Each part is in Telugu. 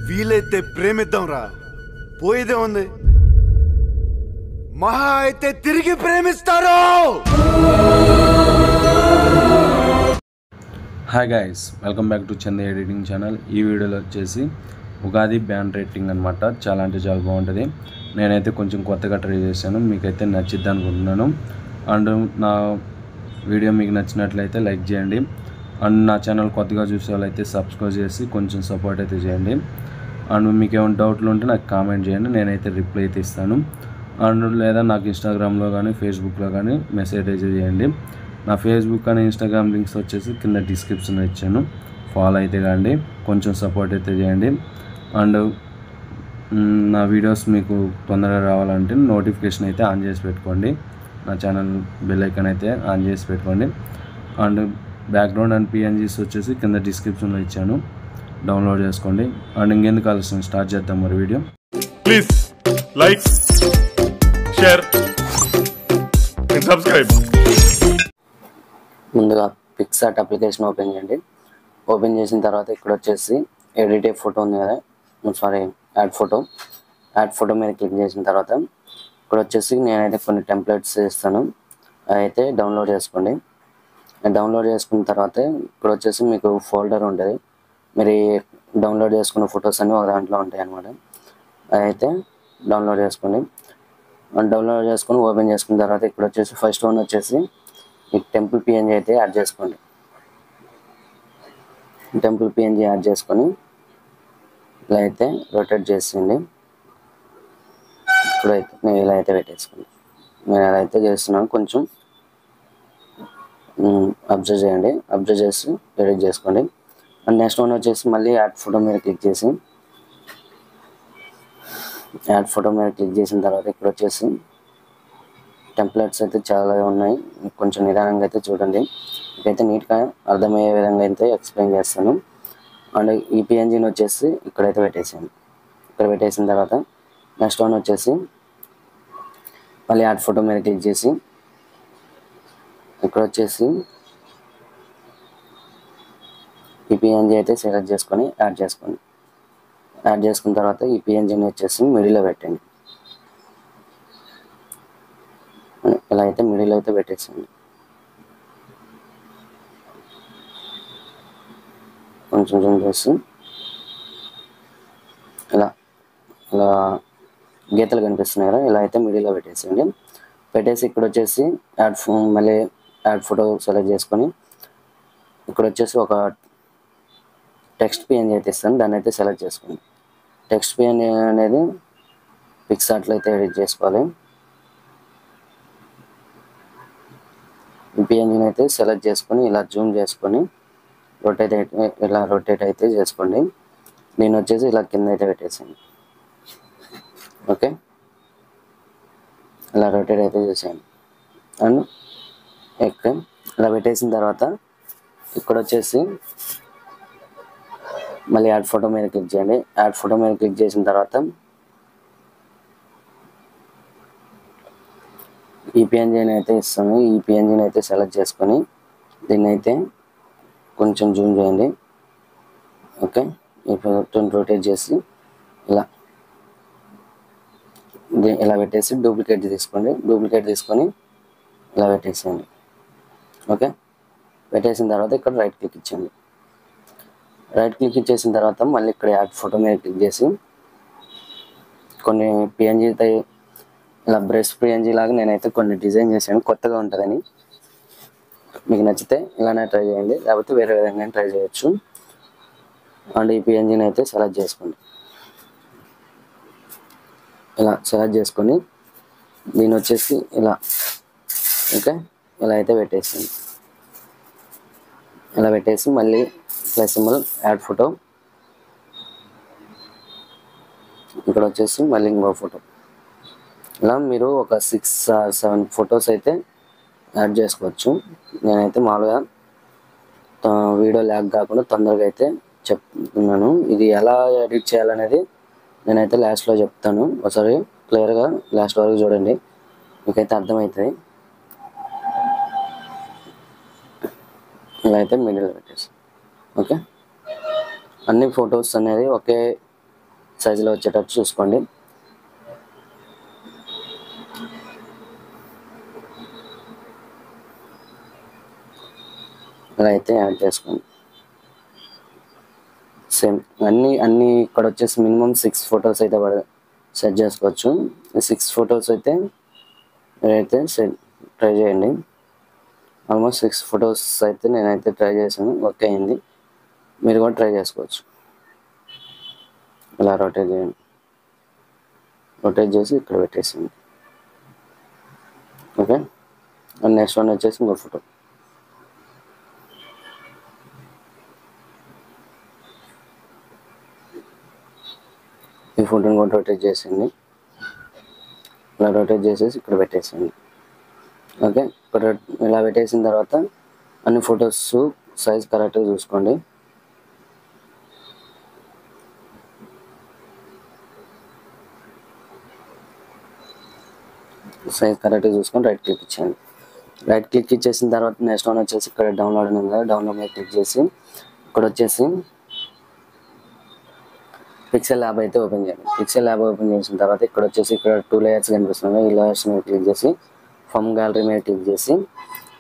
వీలైతే ప్రేమిద్దాం రా, పోయేదే ఉంది. మహా అయితే తిరిగి ప్రేమిస్తారు. Hi guys, welcome back to Chanda editing channel. ఈ వీడియోలో వచ్చేసి ఉగాది బ్యాండ్ రేటింగ్ అనమాట. చాలా అంటే చాలా బాగుంటుంది. నేనైతే కొంచెం కొత్తగా ట్రై చేశాను, మీకైతే నచ్చిద్ది అనుకుంటున్నాను. అండ్ నా వీడియో మీకు నచ్చినట్లయితే లైక్ చేయండి. అండ్ నా ఛానల్ కొత్తగా చూసే వాళ్ళైతే సబ్స్క్రైబ్ చేసి కొంచెం సపోర్ట్ అయితే చేయండి. అండ్ మీకు ఏమైనా డౌట్లు ఉంటే నాకు కామెంట్ చేయండి, నేనైతే రిప్లై అయితే ఇస్తాను. అండ్ లేదా నాకు ఇన్స్టాగ్రామ్లో కానీ ఫేస్బుక్లో కానీ మెసేజ్ అయితే చేయండి. నా ఫేస్బుక్ కానీ ఇన్స్టాగ్రామ్ లింక్స్ వచ్చేసి కింద డిస్క్రిప్షన్లో ఇచ్చాను, ఫాలో అయితే కానీ కొంచెం సపోర్ట్ అయితే చేయండి. అండ్ నా వీడియోస్ మీకు తొందరగా రావాలంటే నోటిఫికేషన్ అయితే ఆన్ చేసి పెట్టుకోండి. నా ఛానల్ బెల్ ఐకాన్ అయితే ఆన్ చేసి పెట్టుకోండి. అండ్ బ్యాక్గ్రౌండ్ అండ్ పిఎన్జీస్ వచ్చేసి కింద డిస్క్రిప్షన్లో ఇచ్చాను, డౌన్లోడ్ చేసుకోండి. అండ్ ఇంకెందుకు ఆలస్యం, స్టార్ట్ చేద్దాం మరి video. Please like, share and subscribe. ముందుగా పిక్సార్ట్ అప్లికేషన్ ఓపెన్ చేయండి. ఓపెన్ చేసిన తర్వాత ఇక్కడ వచ్చేసి ఎడిట్ ఫోటో ఉంది కదా, యాడ్ ఫోటో మీద క్లిక్ చేసిన తర్వాత ఇక్కడ వచ్చేసి నేనైతే కొన్ని టెంప్లెట్స్ ఇస్తాను, అయితే డౌన్లోడ్ చేసుకోండి. డౌన్లోడ్ చేసుకున్న తర్వాత ఇక్కడ వచ్చేసి మీకు ఫోల్డర్ ఉంటుంది, మీరు డౌన్లోడ్ చేసుకున్న ఫొటోస్ అన్నీ ఒక దాంట్లో ఉంటాయి అన్నమాట. అయితే డౌన్లోడ్ చేసుకోండి. డౌన్లోడ్ చేసుకొని ఓపెన్ చేసుకున్న తర్వాత ఇక్కడ వచ్చేసి ఫస్ట్ వన్ వచ్చేసి ఈ టెంపుల్ పిఎన్జీ అయితే యాడ్ చేసుకోండి. టెంపుల్ పిఎన్జీ యాడ్ చేసుకొని ఇలా అయితే రొటేట్ చేసేయండి. ఇప్పుడైతే నేను ఇలా అయితే పెట్టేసుకోండి. నేను ఎలా అయితే చేస్తున్నాను కొంచెం అబ్జర్వ్ చేయండి, అబ్జర్వ్ చేసి ఎడిట్ చేసుకోండి. అండ్ నెక్స్ట్ వన్ వచ్చేసి మళ్ళీ యాడ్ ఫోటో మీద క్లిక్ చేసి చేసిన తర్వాత ఇక్కడ వచ్చేసి టెంప్లెట్స్ అయితే చాలా ఉన్నాయి, కొంచెం నిదానంగా అయితే చూడండి. ఇకైతే నీట్గా అర్థమయ్యే విధంగా అయితే ఎక్స్ప్లెయిన్ చేస్తాను. అండ్ ఈ పిఎన్జీని వచ్చేసి ఇక్కడైతే పెట్టేసాను. ఇక్కడ పెట్టేసిన తర్వాత నెక్స్ట్ వన్ వచ్చేసి మళ్ళీ యాడ్ ఫోటో మీద క్లిక్ చేసి ఇక్కడ వచ్చేసి ఈ పిఎన్జీ అయితే సెలెక్ట్ చేసుకొని యాడ్ చేసుకోండి. యాడ్ చేసుకున్న తర్వాత ఈ పిఎన్జీని వచ్చేసి మిడిల్లో పెట్టండి. ఇలా అయితే మిడిల్ అయితే పెట్టేసండి. కొంచెం జూమ్ చేసి ఇలా ఇలా గీతలు కనిపిస్తున్నాయి కదా, ఇలా అయితే మిడిల్లో పెట్టేసేయండి. పెట్టేసి ఇక్కడ వచ్చేసి మళ్ళీ యాడ్ ఫోటో సెలెక్ట్ చేసుకొని ఇక్కడ వచ్చేసి ఒక టెక్స్ట్ పిఎన్జీ అయితే ఇస్తాను, దాన్ని అయితే సెలెక్ట్ చేసుకోండి. టెక్స్ట్ పిఎన్జీ అనేది పిక్సార్ట్లో అయితే ఎడిట్ చేసుకోవాలి. పిఎన్జీని అయితే సెలెక్ట్ చేసుకొని ఇలా జూమ్ చేసుకొని రొటేట్ అయితే చేసుకోండి. నేను వచ్చేసి ఇలా కింద అయితే పెట్టేసాను. ఓకే, ఇలా రొటేట్ అయితే చేసాను. అండ్ ఇలా పెట్టేసిన తర్వాత ఇక్కడ వచ్చేసి మళ్ళీ యాడ్ ఫోటో మీద క్లిక్ చేయండి. యాడ్ ఫోటో మీద క్లిక్ చేసిన తర్వాత ఈ పిఎన్జీని అయితే ఇస్తాను. ఈ పిఎన్జీని అయితే సెలెక్ట్ చేసుకొని దీన్ని అయితే కొంచెం జూమ్ చేయండి. ఓకే, ఈ ఫోటోని రొటేట్ చేసి ఇలా పెట్టేసి డూప్లికేట్ తీసుకోండి. డూప్లికేట్ తీసుకొని ఇలా పెట్టేసేయండి. ఓకే, పెట్టేసిన తర్వాత ఇక్కడ రైట్ క్లిక్ ఇచ్చేయండి. రైట్ క్లిక్ ఇచ్చేసిన తర్వాత మళ్ళీ ఇక్కడ యాడ్ ఫోటో మీద క్లిక్ చేసి కొన్ని పిఎన్జీ అయితే ఇలా బ్రష్ పిఎన్జీ లాగా నేనైతే కొన్ని డిజైన్ చేశాను, కొత్తగా ఉంటుందని. మీకు నచ్చితే ఇలానే ట్రై చేయండి, లేకపోతే వేరే విధంగా ట్రై చేయొచ్చు. అండ్ ఈ పిఎన్జీని అయితే సెలెక్ట్ చేసుకోండి. ఇలా సెలెక్ట్ చేసుకొని దీని వచ్చేసి ఇలా ఓకే ఇలా అయితే పెట్టేసింది. ఇలా పెట్టేసి మళ్ళీ ప్లస్ సింబల్ యాడ్ ఫోటో, ఇక్కడ వచ్చేసి మళ్ళీ ఇంకో ఫోటో. ఇలా మీరు ఒక 6 or 7 ఫొటోస్ అయితే యాడ్ చేసుకోవచ్చు. నేనైతే మామూలుగా వీడియో ల్యాగ్ కాకుండా తొందరగా అయితే చెప్తున్నాను. ఇది ఎలా ఎడిట్ చేయాలనేది నేనైతే లాస్ట్లో చెప్తాను, ఒకసారి క్లియర్గా లాస్ట్ వరకు చూడండి, మీకైతే అర్థమవుతుంది. ఇలా అయితే మిడిల్ పెట్టేసి ఓకే, అన్ని ఫొటోస్ అనేది ఒకే సైజులో వచ్చేటట్టు చూసుకోండి. ఇలా అయితే యాడ్ చేసుకోండి. సేమ్ అన్నీ ఇక్కడ వచ్చేసి మినిమం 6 ఫొటోస్ అయితే సెట్ చేసుకోవచ్చు. 6 ఫొటోస్ అయితే నేనైతే ట్రై చేయండి. ఆల్మోస్ట్ 6 ఫొటోస్ అయితే నేనైతే ట్రై చేశాను, ఓకే అయింది. మీరు కూడా ట్రై చేసుకోవచ్చు. ఇలా రొటేట్ చేయండి. రొటేట్ చేసి ఇక్కడ పెట్టేసింది. ఓకే, అండ్ నెక్స్ట్ వన్ వచ్చేసి ఇంకో ఫోటో. ఈ ఫోటోని కూడా రొటేట్ చేసింది. ఇలా రొటేట్ చేసేసి ఇక్కడ పెట్టేసింది. ఓకే, ఇక్కడ ఇలా పెట్టేసిన తర్వాత అన్ని ఫొటోస్ సైజ్ కరెక్ట్గా చూసుకోండి. సైజ్ కరెక్ట్గా చూసుకొని రైట్ క్లిక్ ఇచ్చేయండి. రైట్ క్లిక్ ఇచ్చేసిన తర్వాత నెక్స్ట్ వన్ వచ్చేసి ఇక్కడ డౌన్లోడ్ ఉంది కదా, డౌన్లోడ్ మీద క్లిక్ చేసి ఇక్కడ వచ్చేసి పిక్సెల్ ల్యాబ్ అయితే ఓపెన్ చేయండి. పిక్సెల్ ల్యాబ్ ఓపెన్ చేసిన తర్వాత ఇక్కడ వచ్చేసి ఇక్కడ 2 లేయర్స్ కనిపిస్తున్నాయి. ఈ లేయర్స్ మీద క్లిక్ చేసి ఫ్రమ్ గ్యాలరీ మీద క్లిక్ చేసి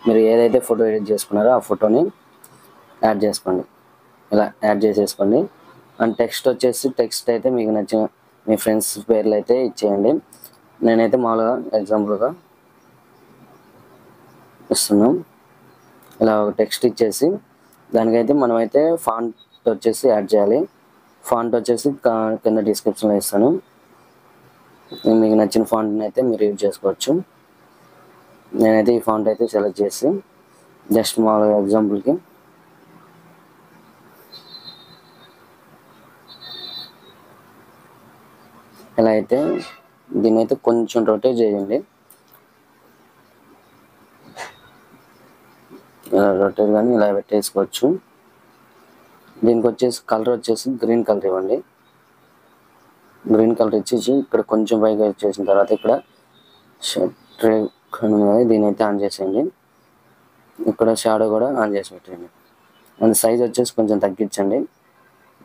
మీరు ఏదైతే ఫోటో ఎడిట్ చేసుకున్నారో ఆ ఫోటోని యాడ్ చేసుకోండి. ఇలా యాడ్ చేసేసుకోండి. అండ్ టెక్స్ట్ వచ్చేసి టెక్స్ట్ అయితే మీకు నచ్చిన మీ ఫ్రెండ్స్ పేర్లు అయితే ఇచ్చేయండి. నేనైతే మామూలుగా ఎగ్జాంపుల్గా ఇస్తున్నాం. ఇలా ఒక టెక్స్ట్ ఇచ్చేసి దానికైతే మనమైతే ఫాంట్ వచ్చేసి యాడ్ చేయాలి. ఫాంట్ వచ్చేసి కింద డిస్క్రిప్షన్లో ఇస్తాను. మీకు నచ్చిన ఫాంట్ని అయితే మీరు యూజ్ చేసుకోవచ్చు. నేనైతే ఈ ఫాంట్ అయితే సెలెక్ట్ చేసి జస్ట్ మామూలుగా ఎగ్జాంపుల్కి ఇలా అయితే దీన్ని అయితే కొంచెం రొటేట్ చేయండి. ఇలా రొటేట్ కానీ ఇలా పెట్టేసుకోవచ్చు. దీనికి వచ్చేసి కలర్ వచ్చేసి గ్రీన్ కలర్ ఇవ్వండి. గ్రీన్ కలర్ ఇచ్చేసి ఇక్కడ కొంచెం పైగా ఇచ్చేసిన తర్వాత ఇక్కడ దీని అయితే ఆన్ చేసేయండి. ఇక్కడ షాడో కూడా ఆన్ చేసి పెట్టండి. అండ్ సైజ్ వచ్చేసి కొంచెం తగ్గించండి,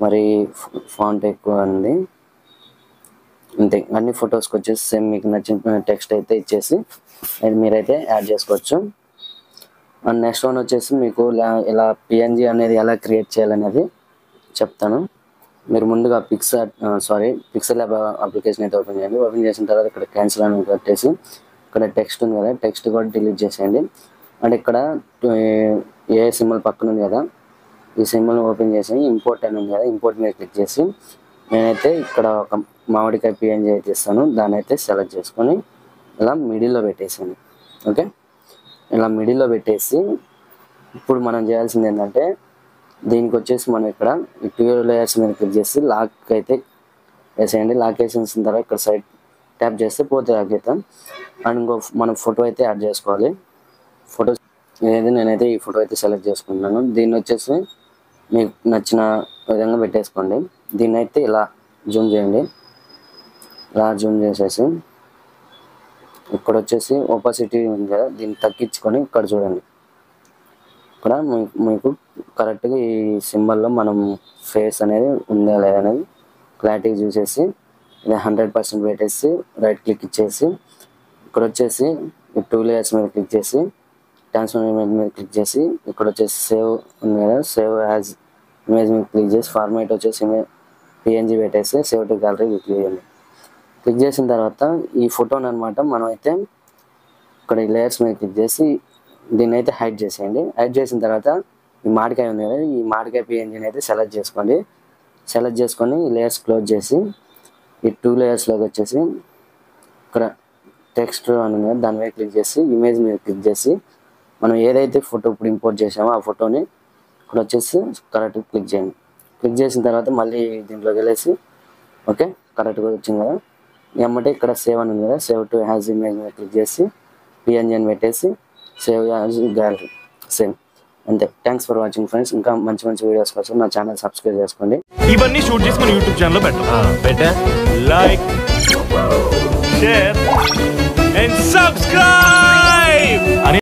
మరి ఫాంట్ ఎక్కువ ఉంది. అంతే, అన్ని ఫొటోస్కి వచ్చేసి సేమ్ మీకు నచ్చిన టెక్స్ట్ అయితే ఇచ్చేసి అది మీరైతే యాడ్ చేసుకోవచ్చు. అండ్ నెక్స్ట్ వన్ వచ్చేసి మీకు ఇలా పిఎన్జీ అనేది ఎలా క్రియేట్ చేయాలనేది చెప్తాను. మీరు ముందుగా పిక్సెల్ ల్యాబ్ అప్లికేషన్ అయితే ఓపెన్ చేయండి. ఓపెన్ చేసిన తర్వాత ఇక్కడ క్యాన్సిల్ అని కట్టేసి ఇక్కడ టెక్స్ట్ ఉంది కదా, టెక్స్ట్ కూడా డిలీట్ చేసేయండి. అండ్ ఇక్కడ ఏ సింబల్ పక్కన ఉంది కదా, ఈ సింబల్ని ఓపెన్ చేసి ఇంపోర్ట్ అని ఉంది కదా, ఇంపోర్ట్ మీద క్లిక్ చేసి నేనైతే ఇక్కడ ఒక మామిడికాయ పిఎన్జీ అయితే ఇస్తాను. దాన్ని అయితే సెలెక్ట్ చేసుకొని ఇలా మిడిల్లో పెట్టేసాను. ఓకే, ఇలా మిడిల్లో పెట్టేసి ఇప్పుడు మనం చేయాల్సింది ఏంటంటే దీనికి వచ్చేసి మనం ఇక్కడ ఈ 2 లేయర్స్ మీద క్లిక్ చేసి లాక్ అయితే వేసేయండి. లాక్ వేసేసిన తర్వాత ఇక్కడ సైడ్ ట్యాప్ చేస్తే పోతే లాక్ అవుతాం. అండ్ ఇంకో మనం ఫోటో అయితే యాడ్ చేసుకోవాలి. ఫోటో నేనైతే ఈ ఫోటో అయితే సెలెక్ట్ చేసుకుంటున్నాను. దీన్ని వచ్చేసి మీకు నచ్చిన విధంగా పెట్టేసుకోండి. దీన్ని అయితే ఇలా జూమ్ చేయండి. ఇలా జూమ్ చేసేసి ఇక్కడ వచ్చేసి ఓపాసిటీ ఉంది కదా, దీన్ని తగ్గించుకొని ఇక్కడ చూడండి. ఇక్కడ మీకు కరెక్ట్గా ఈ సింబల్లో మనం ఫేస్ అనేది ఉందా లేదా అనేది క్లారిటీ చూసేసి ఇది 100% పెట్టేసి రైట్ క్లిక్ ఇచ్చేసి ఇక్కడ వచ్చేసి ఈ 2 లేయర్స్ మీద క్లిక్ చేసి ట్రాన్స్ఫర్మేషన్ మీద క్లిక్ చేసి ఇక్కడ వచ్చేసి సేవ్ ఉంది కదా, సేవ్ యాజ్ ఇమేజ్ మీద క్లిక్ చేసి ఫార్మాట్ వచ్చేసి పిఎన్జీ పెట్టేసి సేవ్ టు గ్యాలరీ క్లిక్ చేయండి. క్లిక్ చేసిన తర్వాత ఈ ఫోటోని అనమాట మనం అయితే ఇక్కడ ఈ లేయర్స్ మీద క్లిక్ చేసి దీన్ని అయితే హైడ్ చేసేయండి. హైడ్ చేసిన తర్వాత ఈ మామిడికాయ ఉంది కదా, ఈ మామిడికాయ పిఎన్జీని అయితే సెలెక్ట్ చేసుకోండి. సెలెక్ట్ చేసుకొని ఈ లేయర్స్ క్లోజ్ చేసి ఈ 2 లేయర్స్లోకి వచ్చేసి ఇక్కడ టెక్స్ట్ అని ఉంది కదా, దాని మీద క్లిక్ చేసి ఇమేజ్ మీద క్లిక్ చేసి మనం ఏదైతే ఫోటో ఇప్పుడు ఇంపోర్ట్ చేసామో ఆ ఫోటోని ఇక్కడ వచ్చేసి కరెక్ట్గా క్లిక్ చేయండి. క్లిక్ చేసిన తర్వాత మళ్ళీ దీంట్లోకి వెళ్ళేసి ఓకే కరెక్ట్గా వచ్చింది కదా, ఏమంటే ఇక్కడ సేవ్ అని ఉంది కదా, సేవ్ టు హ్యాజ్ ఇమేజ్ మీద క్లిక్ చేసి పిఎన్జీ అని పెట్టేసి సేవ్ యాజ్ గ్యాలరీ సేమ్. అంతే. Thanks for watching friends. ఇంకా మంచి మంచి వీడియోస్ కోసం నా ఛానల్ సబ్స్క్రైబ్ చేసుకోండి. ఇవన్నీ షూట్ చేసి మన యూట్యూబ్ ఛానల్లో పెట్టా లైక్ షేర్ అండ్ సబ్స్క్రైబ్.